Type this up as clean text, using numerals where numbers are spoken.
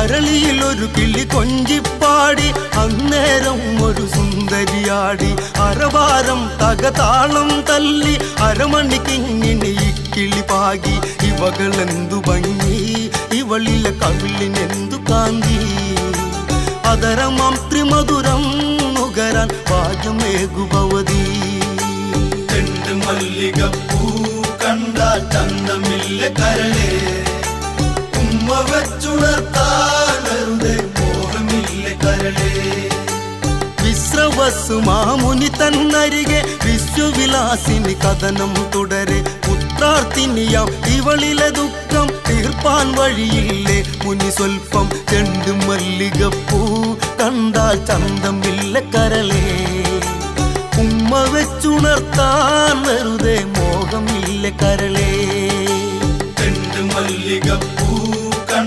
അരളിയിൽ ഒരു കിളി കൊഞ്ചിപ്പാടി അന്നേരം ഒരു സുന്ദരിയാടി അരവാരം തകതാളം തല്ലി അരമണിക്കിങ്ങിനെ ഇക്കിളി പാകി ഇവകളെന്തു ഭംഗി ഇവളിലെ കവിളിനെന്തു കാന്തി അതരമാം ത്രിമധുരം നുകരാൻ ഭാഗ്യമേകുഭവതി മല്ലികപ്പൂ കണ്ടാൽ ചന്തമില്ല കരളേ ഉമ്മ വെച്ചുണർത്താനരുതേ മോഹമില്ല കരളേ വിശ്രവസ്സു മാമുനി തന്നരികെ വിശ്വവിലാസിനി കഥനം തുടരെ പുത്രാർത്ഥിനിയാം ഇവളിലെ ദുഃഖം തീർപ്പാൻ വഴിയില്ലേ മുനി സ്വൽപ്പം ചെണ്ടു മല്ലികപ്പൂ കണ്ടാൽ ചന്തമില്ല കരളേ ഉമ്മ വെച്ചുണർത്താൻ വെറുതെ മോഹമില്ല കരളേ മല്ലികപ്പൂ